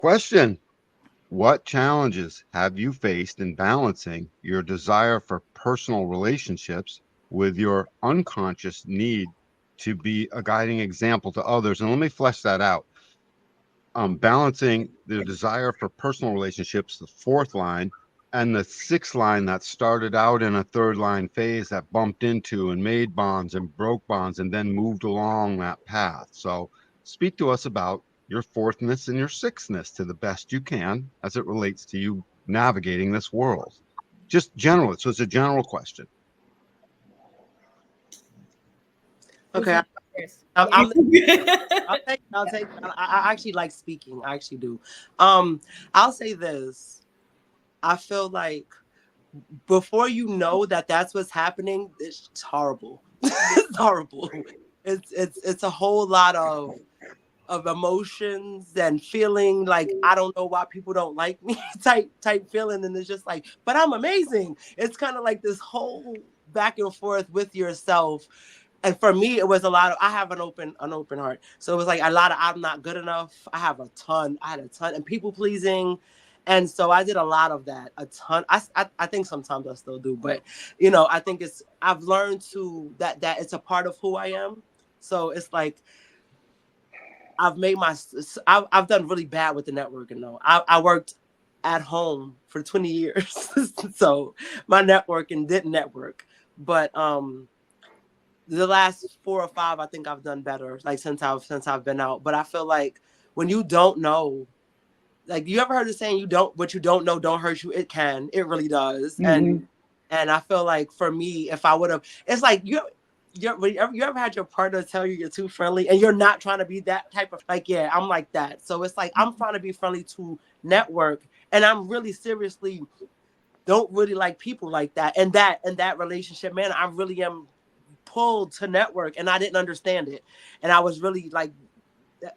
Question: what challenges have you faced in balancing your desire for personal relationships with your unconscious need to be a guiding example to others? And let me flesh that out. Balancing the desire for personal relationships, the fourth line, and the sixth line that started out in a third line phase that bumped into and made bonds and broke bonds and then moved along that path. So speak to us about your fourthness and your sixthness to the best you can as it relates to you navigating this world. Just general. So it's a general question. Okay. I'll take. I actually like speaking. I actually do. I'll say this. I feel like before you know that that's what's happening, it's horrible. It's horrible. It's a whole lot of emotions and feeling like I don't know why people don't like me type feeling, and it's just like, but I'm amazing. It's kind of like this whole back and forth with yourself. And for me, it was a lot of, I have an open heart. So it was like a lot of, I'm not good enough. I had a ton and people pleasing. And so I did a lot of that, a ton. I think sometimes I still do, but I think I've learned to that it's a part of who I am. So it's like, I've done really bad with the networking though. I worked at home for 20 years. So my networking didn't network, but, the last 4 or 5, I think I've done better. Like since I've been out, but I feel like when you don't know, like you ever heard the saying, what you don't know don't hurt you. It can, it really does. Mm-hmm. And I feel like for me, if I would have, it's like you ever had your partner tell you you're too friendly and you're not trying to be that type of, like, yeah, I'm like that. So it's like, I'm trying to be friendly to network, and I'm really seriously don't really like people like that. And that relationship, man, I really am pulled to network, and I didn't understand it. And I was really like,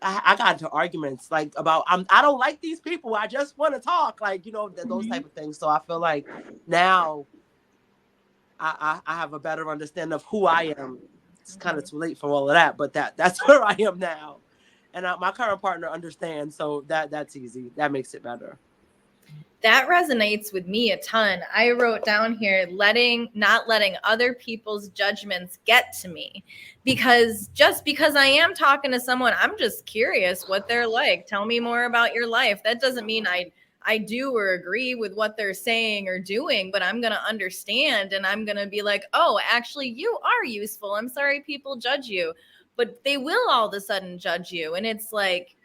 I got into arguments like about, I don't like these people. I just want to talk, like, those type of things. So I feel like now I have a better understanding of who I am. It's kind of too late for all of that, but that's where I am now. And my current partner understands, so that's easy. That makes it better. That resonates with me a ton. I wrote down here, not letting other people's judgments get to me, because just because I am talking to someone, I'm just curious what they're like. Tell me more about your life. That doesn't mean I do or agree with what they're saying or doing, but I'm going to understand, and I'm going to be like, oh, actually you are useful. I'm sorry people judge you, but they will all of a sudden judge you. And it's like,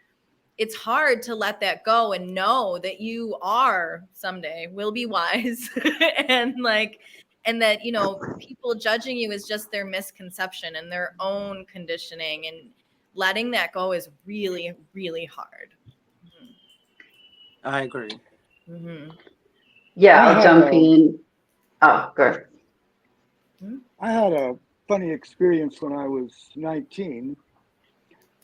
it's hard to let that go and know that you are someday will be wise and that, people judging you is just their misconception and their own conditioning, and letting that go is really, really hard. I agree. Mm-hmm. Yeah, I'll jump in. Oh, good. I had a funny experience when I was 19.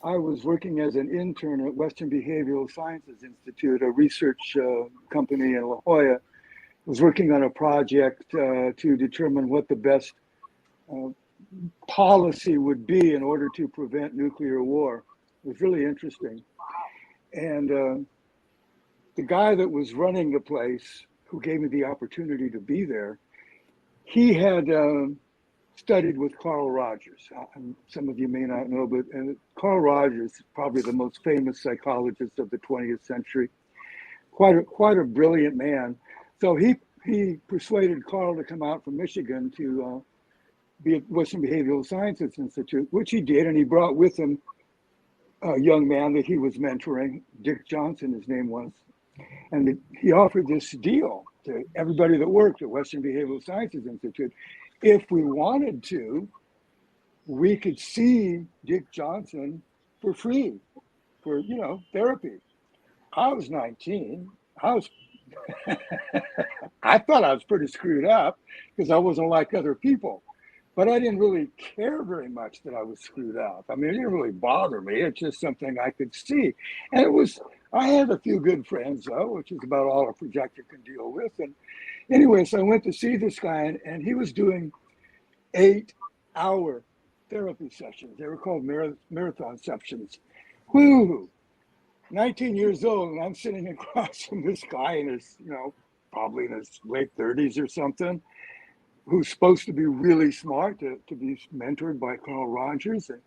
I was working as an intern at Western Behavioral Sciences Institute, a research company in La Jolla. I was working on a project to determine what the best policy would be in order to prevent nuclear war. It was really interesting. And the guy that was running the place, who gave me the opportunity to be there, he had studied with Carl Rogers. Some of you may not know, but Carl Rogers is probably the most famous psychologist of the 20th century. Quite a brilliant man. So he persuaded Carl to come out from Michigan to be at Western Behavioral Sciences Institute, which he did, and he brought with him a young man that he was mentoring, Dick Johnson, his name was. And he offered this deal to everybody that worked at Western Behavioral Sciences Institute. If we wanted to, we could see Dick Johnson for free for, therapy. I was 19. I thought I was pretty screwed up because I wasn't like other people. But I didn't really care very much that I was screwed up. I mean, it didn't really bother me. It's just something I could see. And I had a few good friends, though, which is about all a projector can deal with. And anyway, so I went to see this guy, and he was doing 8-hour therapy sessions. They were called marathon sessions. Woo! 19 years old, and I'm sitting across from this guy in his, probably in his late 30s or something, who's supposed to be really smart, to be mentored by Carl Rogers. And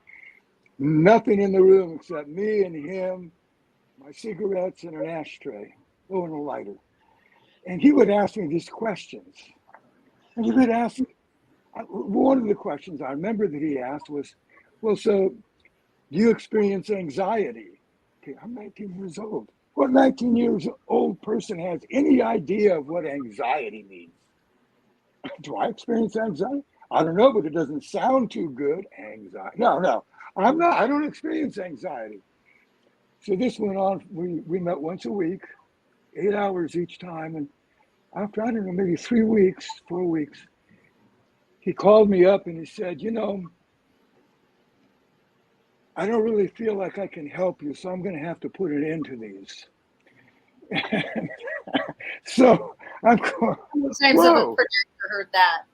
nothing in the room except me and him, my cigarettes and an ashtray, oh, and a lighter. And he would ask me these questions. And he would ask, one of the questions I remember that he asked was, well, so do you experience anxiety? Okay, I'm 19 years old. What 19 years old person has any idea of what anxiety means? Do I experience anxiety? I don't know, but it doesn't sound too good. Anxiety. No, I don't experience anxiety. So this went on. We met once a week, 8 hours each time. And after, I don't know, maybe 3 weeks, 4 weeks, he called me up and he said, I don't really feel like I can help you, so I'm going to have to put an end to these. So I'm going, times have a projector heard that?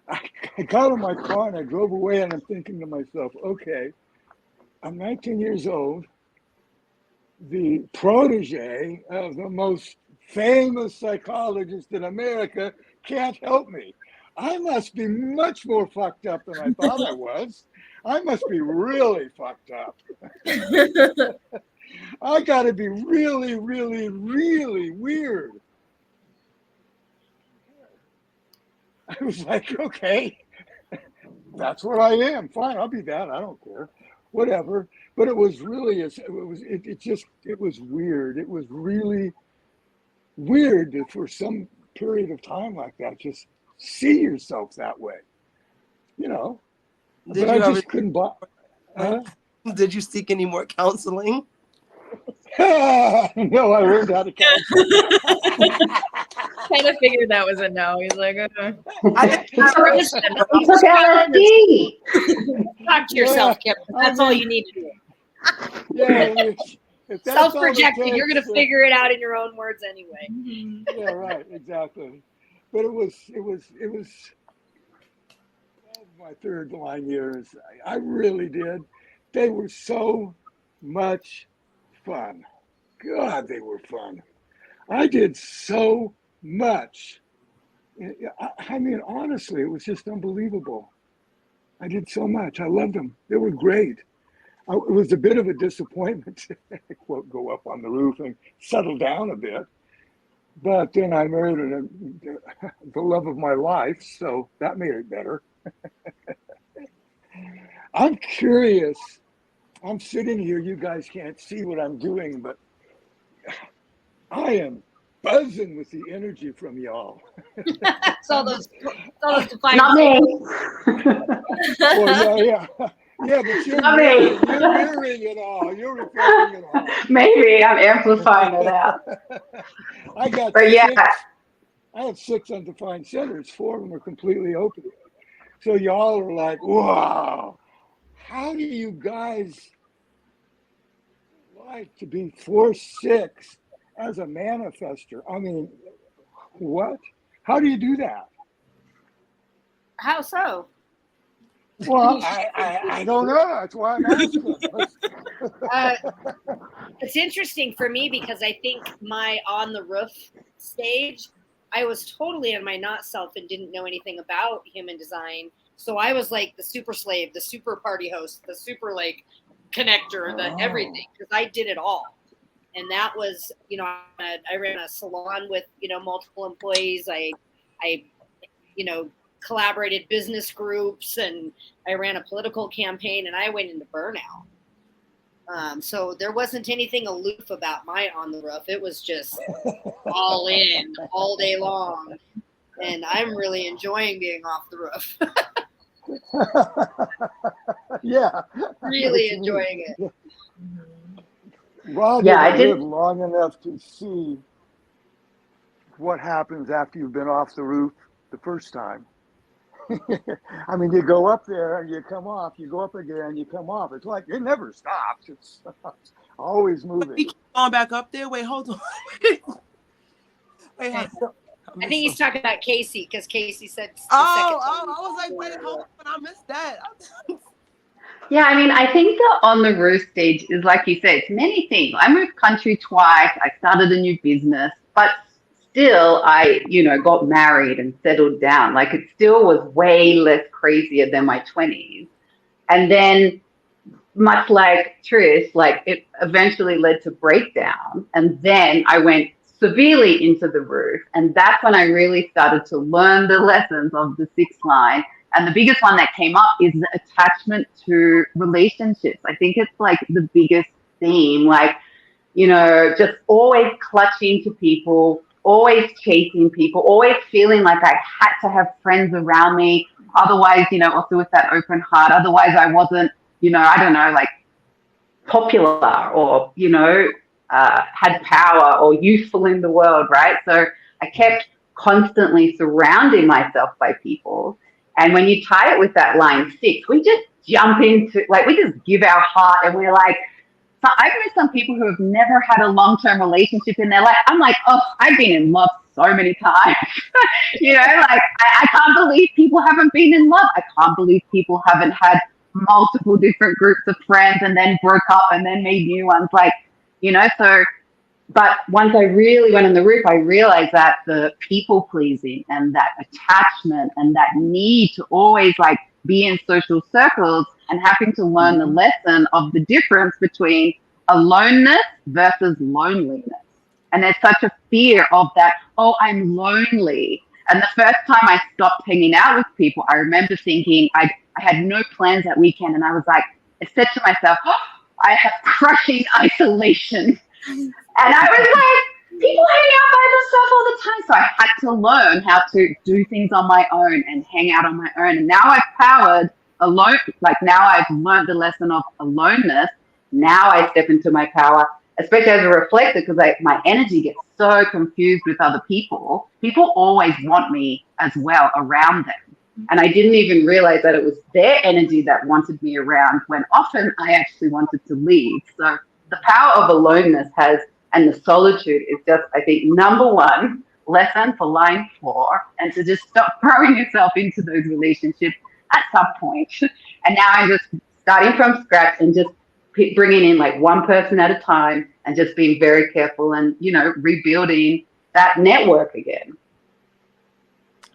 I got in my car and I drove away, and I'm thinking to myself, okay, I'm 19 years old, the protege of the most famous psychologist in America can't help me. I must be much more fucked up than I thought I was. I must be really fucked up. I got to be really, really, really weird. I was like, okay, that's what I am. Fine, I'll be that. I don't care. Whatever. But it was really, it was weird. It was really weird to, for some period of time like that, just see yourself that way, But I just couldn't buy. Did you seek any more counseling? No, I learned how to counsel. Kind of figured that was a no. He's like, He took LSD. Talk to yourself, Kip. That's all you need to do. Yeah, Self-projected. You're going to figure it out in your own words anyway. Yeah, right, exactly. But it was my third line years. I really did. They were so much fun. God, they were fun. I did so much. I mean, honestly, it was just unbelievable. I did so much. I loved them. They were great. It was a bit of a disappointment to quote, go up on the roof and settle down a bit. But then I married the love of my life, so that made it better. I'm curious. I'm sitting here. You guys can't see what I'm doing, but I am buzzing with the energy from y'all. It's all those defiant. Not me. Well, yeah. Yeah, but you're mirroring it all. You're reflecting it all. Maybe I'm amplifying it out. I have 6 undefined centers. 4 of them are completely open. So y'all are like, wow, how do you guys like to be 4-6 as a manifestor? I mean, what? How do you do that? How so? Well, I don't know. That's why I'm asking. It's interesting for me because I think my on the roof stage, I was totally in my not self and didn't know anything about human design. So I was like the super slave, the super party host, the super connector, the everything, because I did it all. And that was, I ran a salon with, multiple employees. I collaborated business groups, and I ran a political campaign, and I went into burnout. So there wasn't anything aloof about my on the roof. It was just all in all day long. And I'm really enjoying being off the roof. Yeah. Really enjoying it. Rob, I lived long enough to see what happens after you've been off the roof the first time. I mean, you go up there and you come off, you go up again, you come off. It's like it never stops. It's always moving. We keep going back up there. Wait, hold on. Wait, I think he's talking about Casey because Casey said. I was like, wait, hold on, I missed that. Yeah, I mean, I think the on the roof stage is like you said, it's many things. I moved country twice. I started a new business, but still I, got married and settled down. Like it still was way less crazier than my 20s. And then much like Trish, like it eventually led to breakdown. And then I went severely into the roof. And that's when I really started to learn the lessons of the sixth line. And the biggest one that came up is the attachment to relationships. I think it's like the biggest theme, like, just always clutching to people, always chasing people, always feeling like I had to have friends around me. Otherwise, also with that open heart, otherwise I wasn't, I don't know, like popular or, had power or useful in the world, right? So I kept constantly surrounding myself by people. And when you tie it with that line 6, we just jump into, like, we just give our heart and we're like, so I've met some people who have never had a long-term relationship in their life. I'm like, oh, I've been in love so many times. Like I can't believe people haven't been in love. I can't believe people haven't had multiple different groups of friends and then broke up and then made new ones. Like, so but once I really went on the roof, I realized that the people pleasing and that attachment and that need to always like be in social circles and having to learn the lesson of the difference between aloneness versus loneliness. And there's such a fear of that, oh, I'm lonely. And the first time I stopped hanging out with people, I remember thinking I had no plans that weekend. And I was like, I said to myself, oh, I have crushing isolation. And I was like, people hang out by themselves all the time. So I had to learn how to do things on my own and hang out on my own. And now I've powered alone. Like now I've learned the lesson of aloneness. Now I step into my power, especially as a reflector, because my energy gets so confused with other people. People always want me as well around them. And I didn't even realize that it was their energy that wanted me around when often I actually wanted to leave. So the power of aloneness and the solitude is just, I think, number one lesson for line 4, and to just stop throwing yourself into those relationships at some point. And now I'm just starting from scratch and just bringing in like one person at a time and just being very careful and, rebuilding that network again.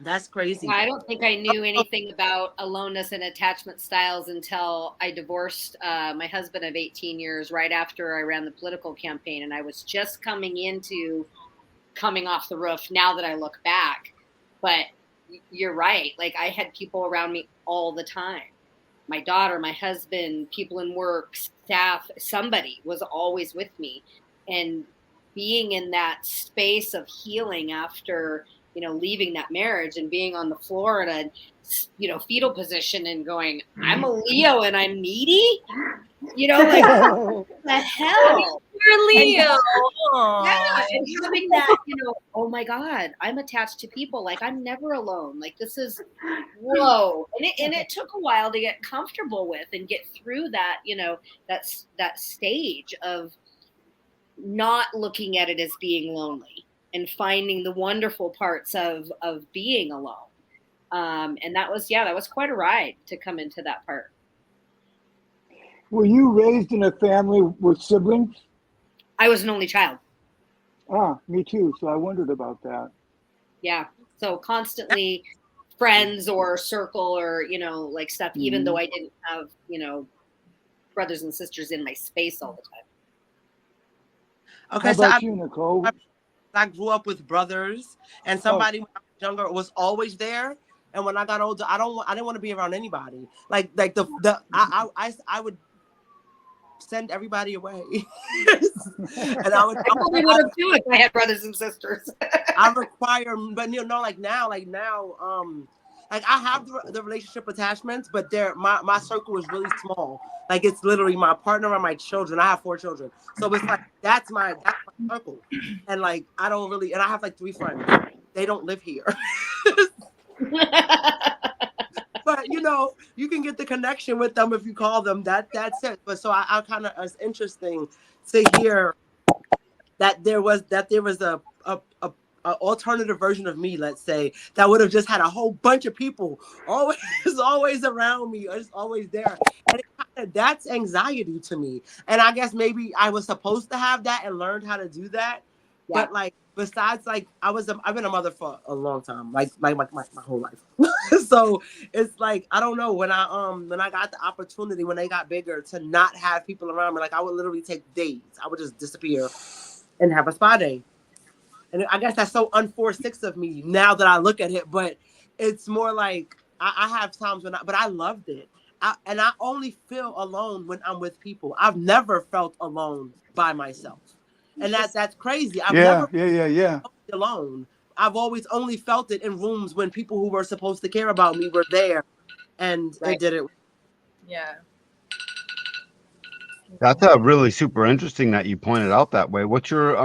That's crazy. I don't think I knew anything about aloneness and attachment styles until I divorced my husband of 18 years right after I ran the political campaign. And I was just coming off the roof now that I look back. But you're right. Like I had people around me all the time. My daughter, my husband, people in work, staff, somebody was always with me. And being in that space of healing after leaving that marriage and being on the floor in a, fetal position and going, I'm a Leo and I'm needy, like what the hell? You're Leo. Yeah, and having that, oh my God, I'm attached to people. Like I'm never alone. Like this is, whoa. And it took a while to get comfortable with and get through that, that stage of not looking at it as being lonely and finding the wonderful parts of being alone. And that was quite a ride to come into that part. Were you raised in a family with siblings? I was an only child. Ah, me too. So I wondered about that. Yeah. So constantly friends or circle or, like stuff, even though I didn't have, brothers and sisters in my space all the time. Okay, How so about you, Nicole? I grew up with brothers, and somebody when I was younger was always there. And when I got older, I didn't want to be around anybody. I would send everybody away. And I probably would have too if I had brothers and sisters. I require, but like now, like I have the relationship attachments, but my circle is really small. Like it's literally my partner and my children. I have 4 children, so it's like that's my circle. And like I don't really, and I have like 3 friends. They don't live here. But you can get the connection with them if you call them. That's it. But so I kind of, it's interesting to hear that there was a alternative version of me, let's say, that would have just had a whole bunch of people always around me, or just always there. And that's anxiety to me. And I guess maybe I was supposed to have that and learned how to do that. Yeah. But like besides, like I've been a mother for a long time, like my whole life. So it's like I don't know, when I got the opportunity when they got bigger to not have people around me, like I would literally take days. I would just disappear and have a spa day. And I guess that's so unforced of me now that I look at it, but it's more like I have times but I loved it. And I only feel alone when I'm with people. I've never felt alone by myself. And that's crazy. I've never Yeah. felt alone. I've always only felt it in rooms when people who were supposed to care about me were there, and Right. it didn't. Yeah. That's really super interesting that you pointed out that way. What's your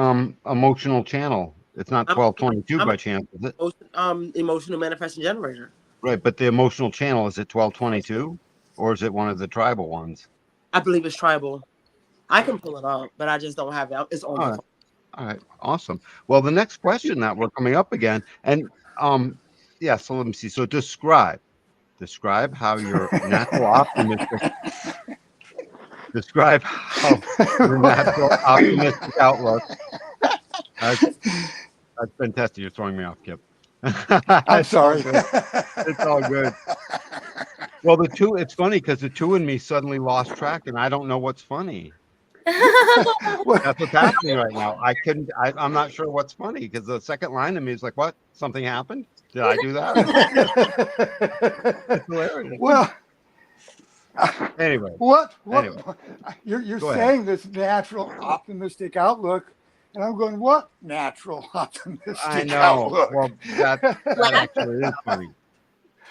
emotional channel? It's not I'm 1222 I'm by chance, is it? emotional manifesting generator. Right, but the emotional channel, is it 1222 or is it one of the tribal ones? I believe it's tribal. I can pull it up, but I just don't have it. It's on my All right. phone. All right, awesome. Well, the next question that we're coming up again, and yeah, so let me see. So describe how your natural optimistic describe how your natural optimistic outlook. I've been testing. You're throwing me off, Kip. I'm It's all sorry. good. It's all good. Well, it's funny because the two in me suddenly lost track, and I don't know what's funny. That's what's happening right now. I'm not sure what's funny because the second line of me is like, what? Something happened? Did I do that? It's hilarious. Well, Anyway, what? Anyway. You're Go saying this natural optimistic outlook, and I'm going, what natural optimistic I know. outlook? Well, that actually is funny.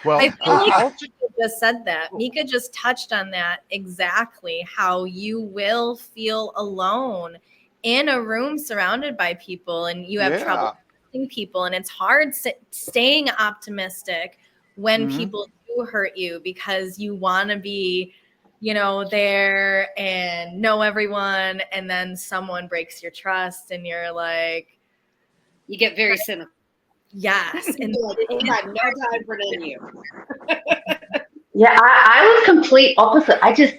Well, I feel like culture- Mika just said that. Mika just touched on that exactly, how you will feel alone in a room surrounded by people and you have trouble trusting people. And it's hard staying optimistic when people do hurt you because you want to be, there and know everyone. And then someone breaks your trust and you're like, You get very cynical. yes. And I got no time for none of you. Yeah, I was complete opposite. I just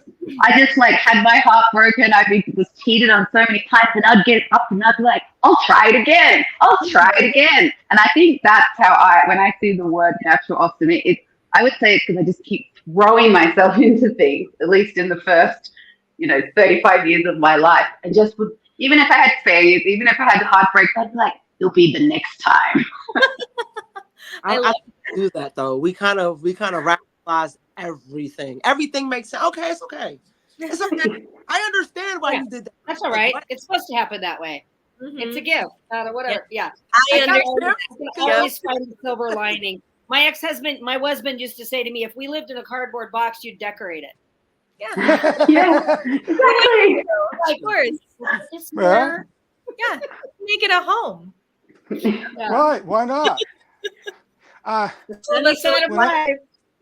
like had my heart broken. Was cheated on so many times, and I'd get up and I'd be like, I'll try it again. I'll try it again. And I think that's how when I see the word natural optimism, I would say it's because I just keep throwing myself into things, at least in the first, 35 years of my life. And just would, even if I had failures, even if I had heartbreaks, I'd be like, it'll be the next time. I do that though. We kind of rationalize everything. Everything makes sense. Okay, it's okay. It's okay. I understand why you did that. That's all right. It's supposed to happen that way. Mm-hmm. It's a gift. Whatever. Yeah. I understand. Always find the silver lining. My husband used to say to me, if we lived in a cardboard box, you'd decorate it. Yeah. Yeah, exactly. Of course. Well, Yeah. Make it a home. Yeah. right, why not? Let's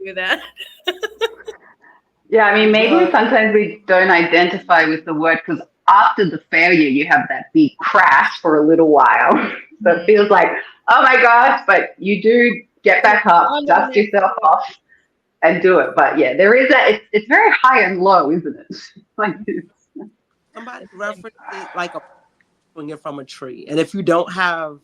do that. Yeah, I mean, maybe sometimes we don't identify with the word because after the failure, you have that big crash for a little while. So it feels like, oh my gosh, but you do get back up, dust yourself off, and do it. But yeah, there is it's very high and low, isn't it? Like this. Somebody referenced it like swinging from a tree, and if you don't have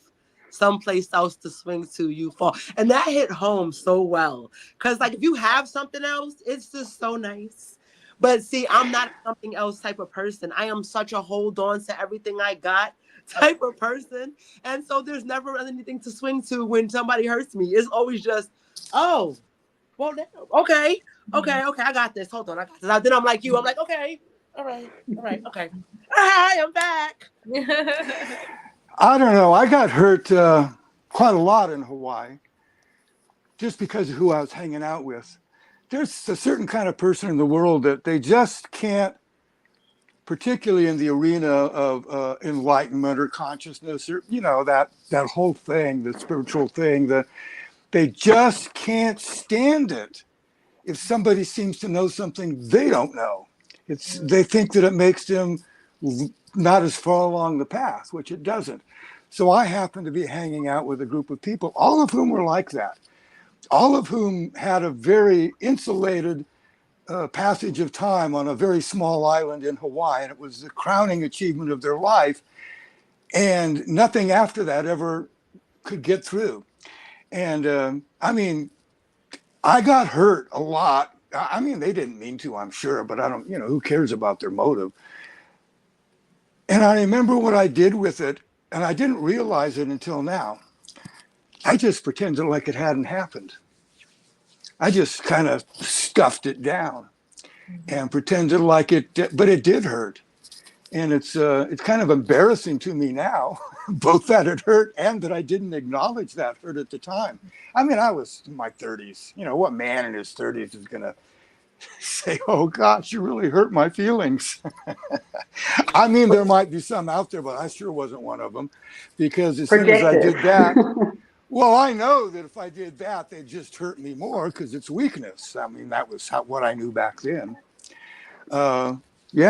someplace else to swing to, you fall. And that hit home so well because, like, if you have something else, it's just so nice. But see, I'm not a something else type of person. I am such a hold on to everything I got type of person, and so there's never anything to swing to when somebody hurts me. It's always just, oh, well, okay, I got this. Hold on, I got this. Then I'm like you. I'm like, okay, all right, okay. Hi, I'm back. I don't know. I got hurt quite a lot in Hawaii just because of who I was hanging out with. There's a certain kind of person in the world that they just can't, particularly in the arena of enlightenment or consciousness, or that whole thing, the spiritual thing, that they just can't stand it if somebody seems to know something they don't know. They think that it makes them not as far along the path, which it doesn't. So I happened to be hanging out with a group of people, all of whom were like that, all of whom had a very insulated passage of time on a very small island in Hawaii, and it was the crowning achievement of their life. And nothing after that ever could get through. And I mean, I got hurt a lot. I mean, they didn't mean to, I'm sure, but I don't, who cares about their motive? And I remember what I did with it, and I didn't realize it until now. I just pretended like it hadn't happened. I just kind of stuffed it down and pretended like it did, but it did hurt. And it's kind of embarrassing to me now, both that it hurt and that I didn't acknowledge that hurt at the time. I mean, I was in my 30s. What man in his 30s is going to say, oh, gosh, you really hurt my feelings? I mean, there might be some out there, but I sure wasn't one of them. Because as soon as I did that, well, I know that if I did that, they'd just hurt me more because it's weakness. I mean, that was what I knew back then. Yeah,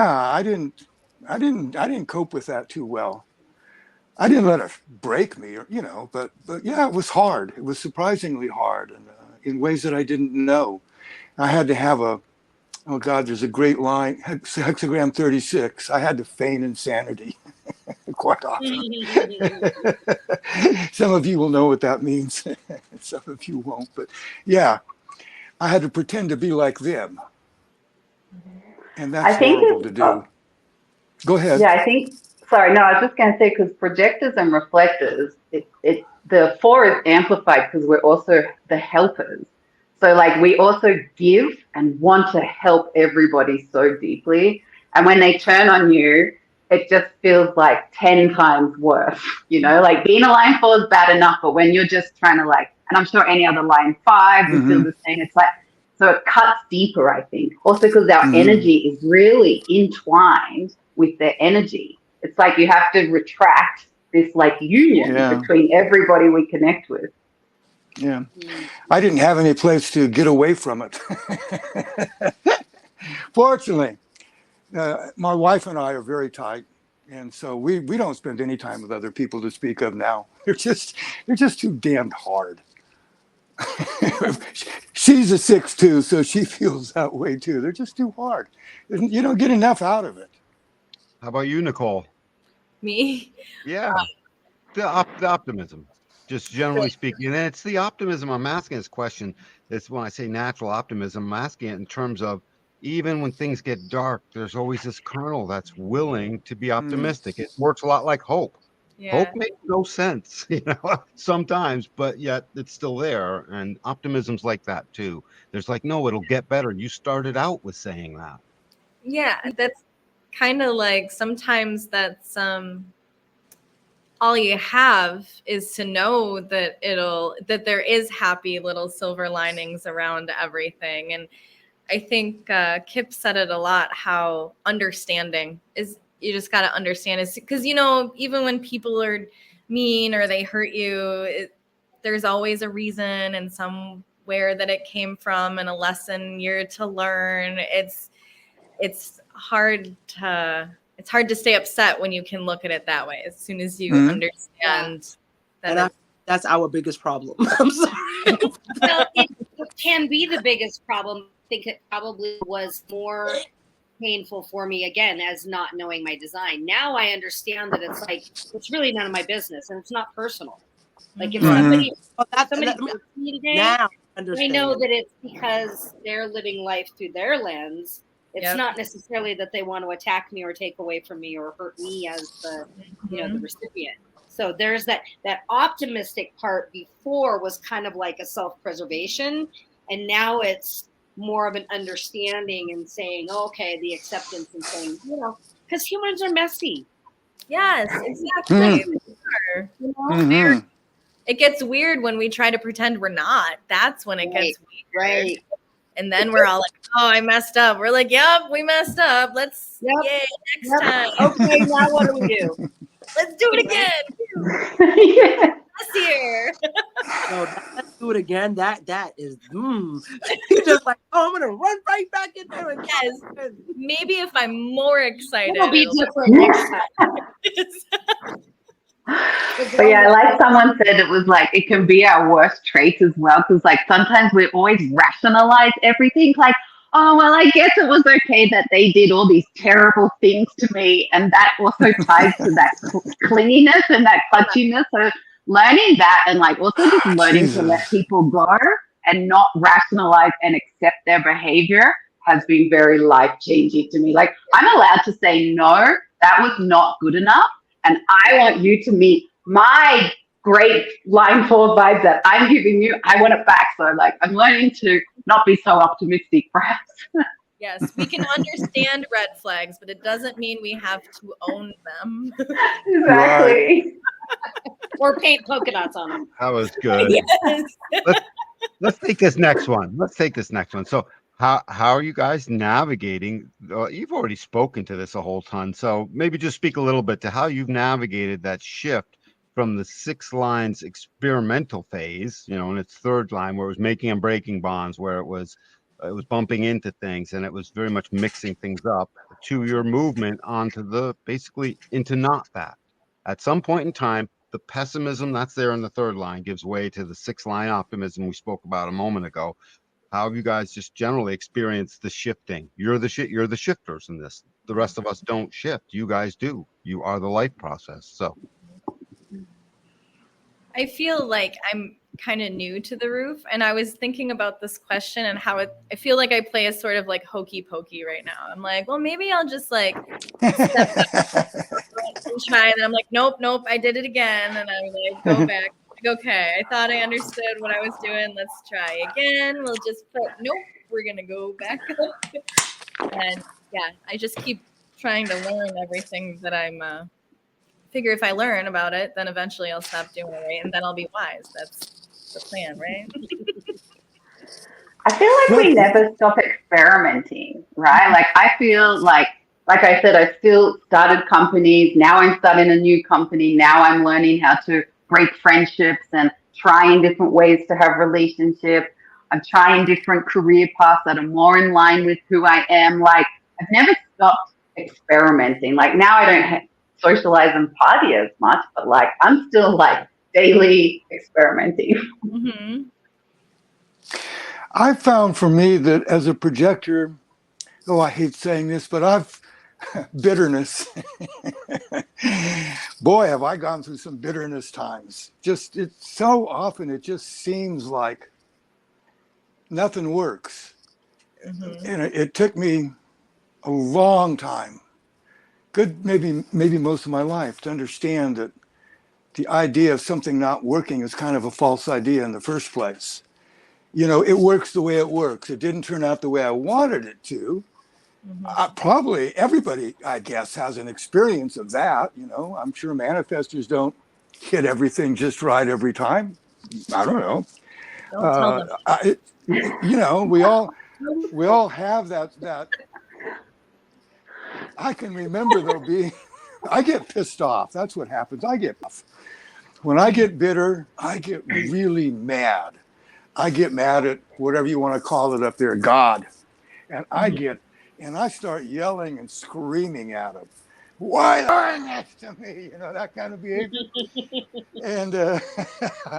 I didn't cope with that too well. I didn't let it break me, but yeah, it was hard. It was surprisingly hard, and in ways that I didn't know. I had to have there's a great line, hexagram 36. I had to feign insanity quite often. Some of you will know what that means. Some of you won't, but yeah, I had to pretend to be like them. And that's horrible to do. Go ahead. Yeah, sorry, no, I was just going to say, because projectors and reflectors, the 4 is amplified because we're also the helpers. So like we also give and want to help everybody so deeply. And when they turn on you, it just feels like 10 times worse, like being a line 4 is bad enough, but when you're just trying to and I'm sure any other line 5 would feel the same. It's so it cuts deeper, I think. Also because our energy is really entwined with their energy. It's like you have to retract this union between everybody we connect with. Yeah. I didn't have any place to get away from it. Fortunately, my wife and I are very tight. And so we don't spend any time with other people to speak of now. They're just too damned hard. She's a 6'2", so she feels that way too. They're just too hard. You don't get enough out of it. How about you, Nicole? Me? Yeah, the optimism, just generally speaking. And it's the optimism I'm asking this question. It's when I say natural optimism, I'm asking it in terms of even when things get dark, there's always this kernel that's willing to be optimistic. It works a lot like hope. Yeah. Hope makes no sense, sometimes, but yet it's still there. And optimism's like that too. There's no, it'll get better. You started out with saying that. Yeah, that's kind of like sometimes that's all you have is to know that that there is happy little silver linings around everything. And I think Kip said it a lot, how understanding is, you just got to understand is because, even when people are mean or they hurt you, there's always a reason and somewhere that it came from and a lesson you're to learn. It's hard to stay upset when you can look at it that way. As soon as you understand that. That's our biggest problem. I'm sorry. Well, it can be the biggest problem. I think it probably was more painful for me again as not knowing my design. Now I understand that it's really none of my business and it's not personal. Like if somebody hurts me today, now I know that it's because they're living life through their lens. It's not necessarily that they want to attack me or take away from me or hurt me as the the recipient. So there's that optimistic part before was kind of like a self-preservation, and now it's more of an understanding and saying, okay, the acceptance and saying, because humans are messy. Yes, exactly. It gets weird when we try to pretend we're not. That's when it gets weird. Right. And then we're all like, oh, I messed up. We're like, yep, we messed up. Let's, yay, next time. Okay, now what do we do? Let's do it again. This year. No, let's do it again. That is, You're just like, oh, I'm going to run right back in there. And yes. Maybe if I'm more excited. It'll be different next time. But yeah, like someone said, it was it can be our worst trait as well, because sometimes we always rationalize everything. oh, well, I guess it was okay that they did all these terrible things to me. And that also ties to that clinginess and that clutchiness. So learning that and like also just learning to let Jesus. people go and not rationalize and accept their behavior has been very life changing to me. Like I'm allowed to say, no, that was not good enough. And I want you to meet my great line 4 vibes that I'm giving you. I want it back. So like I'm learning to not be so optimistic, perhaps. Yes, we can understand red flags, but it doesn't mean we have to own them. Exactly. Or paint polka dots on them. That was good. Yes. Let's take this next one. So how are you guys navigating? You've already spoken to this a whole ton. So maybe just speak a little bit to how you've navigated that shift from the 6 lines experimental phase, in its 3rd line where it was making and breaking bonds, where it was bumping into things and it was very much mixing things up, to your movement onto the basically into not that. At some point in time, the pessimism that's there in the 3rd line gives way to the 6th line optimism we spoke about a moment ago. How have you guys just generally experienced the shifting? You're the shifters in this. The rest of us don't shift. You guys do. You are the life process. So I feel like I'm kind of new to the roof, and I was thinking about this question and how I feel like I play a sort of like hokey pokey right now. I'm like, well, maybe I'll just like step back and try, and I'm like, nope, I did it again, and I like go back. Like, okay, I thought I understood what I was doing. Let's try again. We'll just put nope. We're gonna go back up, and yeah, I just keep trying to learn everything that I'm. Figure if I learn about it, then eventually I'll stop doing it, right? And then I'll be wise. That's the plan, right? I feel like we never stop experimenting, right? Like I feel like I said, I still started companies. Now I'm starting a new company. Now I'm learning how to break friendships and trying different ways to have relationships. I'm trying different career paths that are more in line with who I am. Like I've never stopped experimenting. Like now I don't socialize and party as much, but like I'm still like daily experimenting. Mm-hmm. I found for me that as a projector, I hate saying this, but I've bitterness. Boy, have I gone through some bitterness times. It's so often it just seems like nothing works. Mm-hmm. And it took me a long time, maybe most of my life, to understand that the idea of something not working is kind of a false idea in the first place. It works the way it works. It didn't turn out the way I wanted it to. Mm-hmm. Probably everybody, I guess, has an experience of that. I'm sure manifestors don't hit everything just right every time. I don't know. Don't tell them. We all have that. I can remember though I get pissed off. That's what happens. When I get bitter, I get really mad. I get mad at whatever you want to call it up there, God. And I start yelling and screaming at him. Why are you next to me? That kind of behavior. And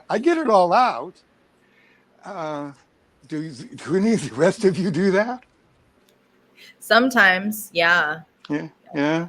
I get it all out. Do any of the rest of you do that? Sometimes, yeah. Yeah.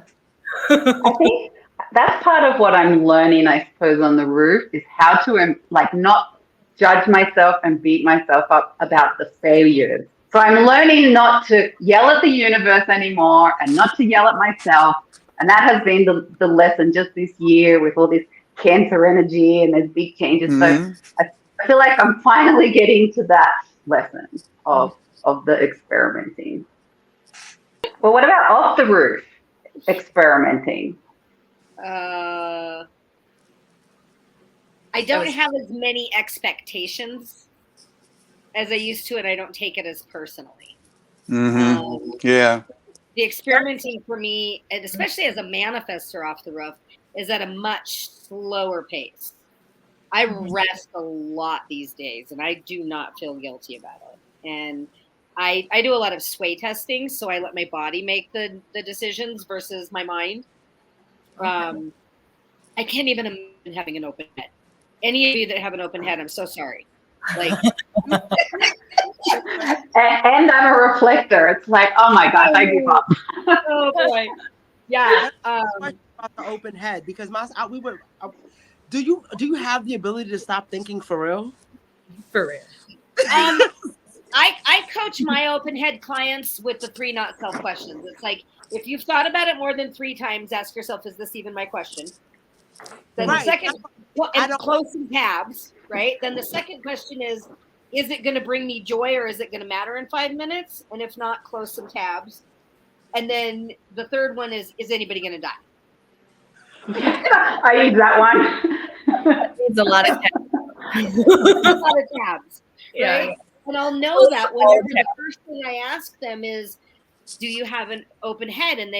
I think that's part of what I'm learning, I suppose, on the roof is how to like not judge myself and beat myself up about the failures. So I'm learning not to yell at the universe anymore and not to yell at myself. And that has been the lesson just this year with all this Cancer energy and there's big changes. Mm-hmm. So I feel like I'm finally getting to that lesson of the experimenting. Well, what about off the roof experimenting? I don't have as many expectations as I used to, and I don't take it as personally. Mm-hmm. Yeah. The experimenting for me, and especially as a manifestor off the roof, is at a much slower pace. I rest a lot these days, and I do not feel guilty about it. And I do a lot of sway testing, so I let my body make the decisions versus my mind. I can't even imagine having an open head. Any of you that have an open head, I'm so sorry. Like, And I'm a reflector. It's like, oh my gosh, I give up. Oh boy. Yeah. Question about the open head because do you have the ability to stop thinking for real? For real. I coach my open head clients with the 3 not self questions. It's like, if you've thought about it more than 3 times, ask yourself, is this even my question? Then Right. the second, and close some tabs, right? Then the second question is it going to bring me joy or is it going to matter in 5 minutes? And if not, close some tabs. And then the third one is anybody going to die? I use that one. It's a lot of A lot of tabs, right? Yeah. And I'll know that whenever the first thing I ask them is, do you have an open head? And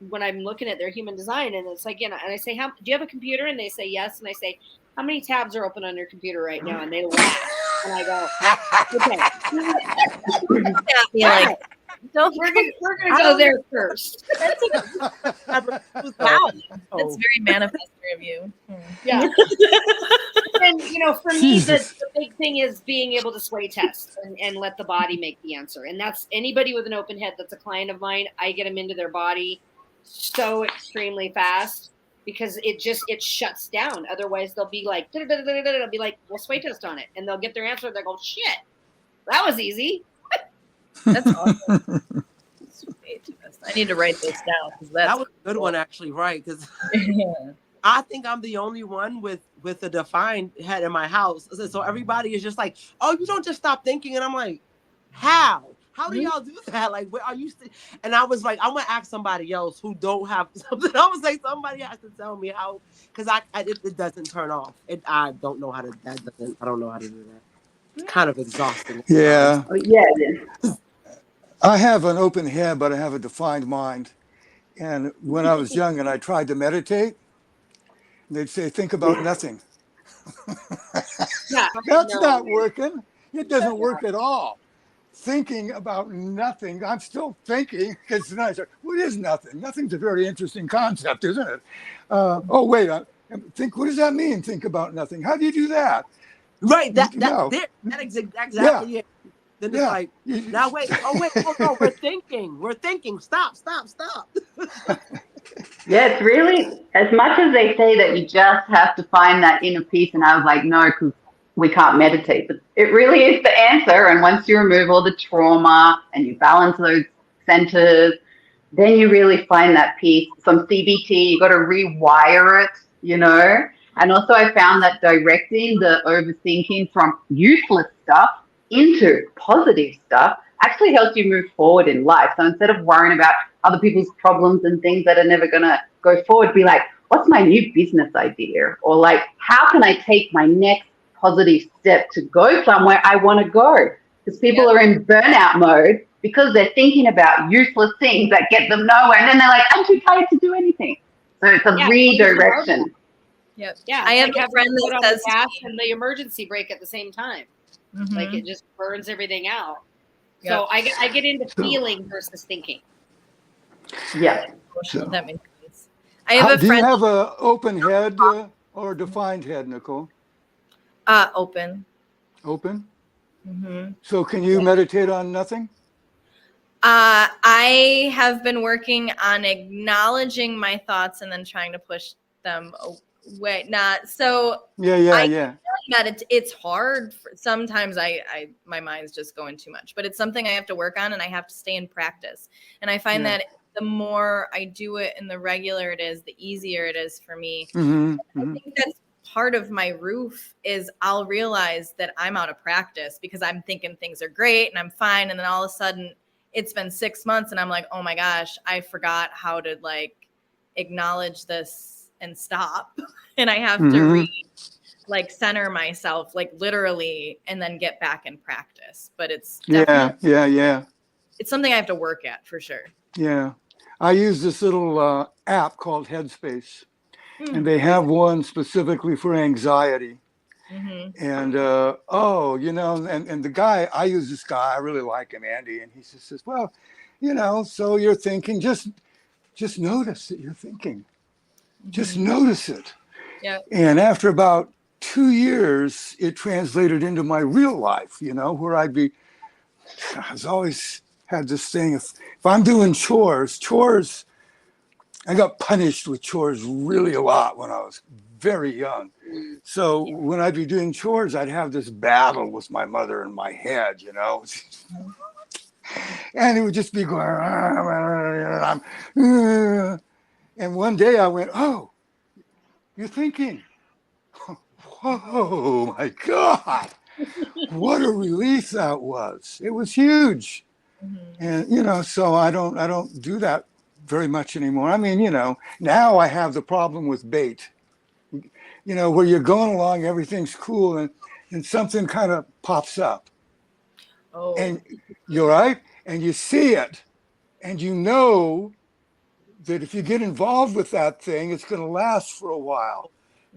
when I'm looking at their human design, and it's like, and I say, do you have a computer? And they say yes. And I say, how many tabs are open on your computer right now? And they laugh. And I go, okay. Yeah, we're gonna go there first. Wow, that's very manifestor of you. Yeah. And for me, the big thing is being able to sway test and let the body make the answer. And that's anybody with an open head that's a client of mine. I get them into their body so extremely fast because it shuts down. Otherwise, they'll be like, I'll be like, well, sway test on it, and they'll get their answer. They'll go, shit, that was easy. That's awesome. I need to write this down because that was a good one, actually, right? Because I think I'm the only one with a defined head in my house. So everybody is just like, oh, you don't just stop thinking. And I'm like, how? How do y'all do that? Like, where are you? And I was like, I'm going to ask somebody else who don't have something. I was like, somebody has to tell me how, because it doesn't turn off. I don't know how to, I don't know how to do that. It's kind of exhausting. Yeah. Yeah, it is. I have an open head, but I have a defined mind. And when I was young and I tried to meditate, they'd say, think about nothing. Yeah, That's not working. It doesn't work at all. Thinking about nothing. I'm still thinking because tonight, what is nothing? Nothing's a very interesting concept, isn't it? Oh, wait, think, what does that mean? Think about nothing. How do you do that? Right. That exactly it. Then it's like, now wait, we're thinking, stop. Yeah, it's really, as much as they say that you just have to find that inner peace, and I was like, no, because we can't meditate, but it really is the answer. And once you remove all the trauma and you balance those centers, then you really find that peace. Some CBT, you got to rewire it, And also I found that directing the overthinking from useless stuff into positive stuff actually helps you move forward in life. So instead of worrying about other people's problems and things that are never going to go forward, be like, what's my new business idea? Or like, how can I take my next positive step to go somewhere I want to go? Because people are in burnout mode because they're thinking about useless things that get them nowhere. And then they're like, I'm too tired to do anything. So it's a redirection. Yep. Yeah. I have a friend that says the gas and the emergency brake at the same time. Mm-hmm. Like it just burns everything out. Yep. So I get into feeling versus thinking. Yeah. That makes sense. I have Do a friend. you have an open head or a defined head, Nicole? Open. Open? Mm-hmm. So can you meditate on nothing? I have been working on acknowledging my thoughts and then trying to push them away. It's hard. Sometimes my mind's just going too much, but it's something I have to work on and I have to stay in practice. And I find that the more I do it and the regular it is, the easier it is for me. Mm-hmm. I think that's part of my roof is I'll realize that I'm out of practice because I'm thinking things are great and I'm fine. And then all of a sudden it's been 6 months and I'm like, oh my gosh, I forgot how to acknowledge this and stop. And I have to center myself literally and then get back in practice. But it's it's something I have to work at for sure. Yeah. I use this little app called Headspace, and they have one specifically for anxiety. Mm-hmm. And, and the guy, I use this guy, I really like him, Andy. And he just says, well, so you're thinking, just notice that you're thinking. Mm-hmm. Just notice it. Yeah. And after about 2 years, it translated into my real life, where I'd be I've always had this thing. If I'm doing chores, I got punished with chores really a lot when I was very young. So when I'd be doing chores, I'd have this battle with my mother in my head, you know. And it would just be going, and one day I went, oh, you're thinking, whoa, my God, what a relief that was. It was huge. And, you know, so I don't do that very much anymore. I mean, you know, now I have the problem with bait, you know, where you're going along, everything's cool, and something kind of pops up. Oh. And you're right. And you see it. And you know that if you get involved with that thing, it's going to last for a while.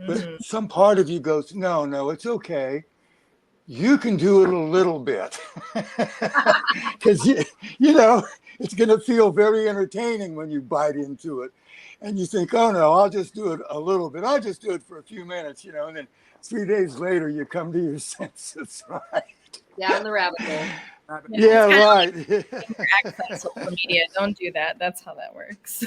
But some part of you goes, no, it's okay. You can do it a little bit. Because, you know, it's going to feel very entertaining when you bite into it. And you think, oh, no, I'll just do it a little bit. I'll just do it for a few minutes, you know. And then 3 days later, you come to your senses, right? Down the rabbit hole. Yeah, right. Interact on social media. Don't do that. That's how that works.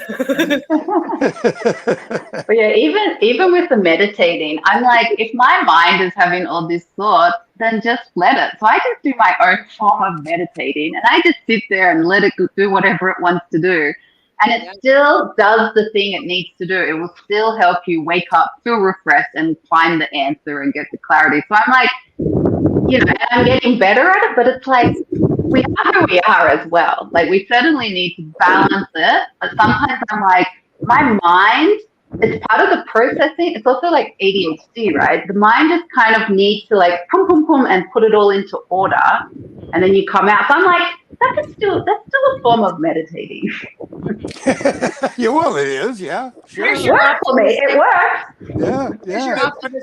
But yeah, even with the meditating, I'm like, if my mind is having all these thoughts, then just let it. So I just do my own form of meditating, and I just sit there and let it do whatever it wants to do. And it still does the thing it needs to do. It will still help you wake up, feel refreshed, and find the answer and get the clarity. So I'm like, you know, and I'm getting better at it, but it's like, we are who we are as well. Like, we certainly need to balance it, but sometimes I'm like, my mind, it's part of the processing. It's also like ADHD, right? The mind just kind of needs to like pum pum pum and put it all into order, and then you come out. So I'm like, that's still a form of meditating. Yeah, well, it is, yeah. Sure. It works for me. It works. Yeah. Your optimistic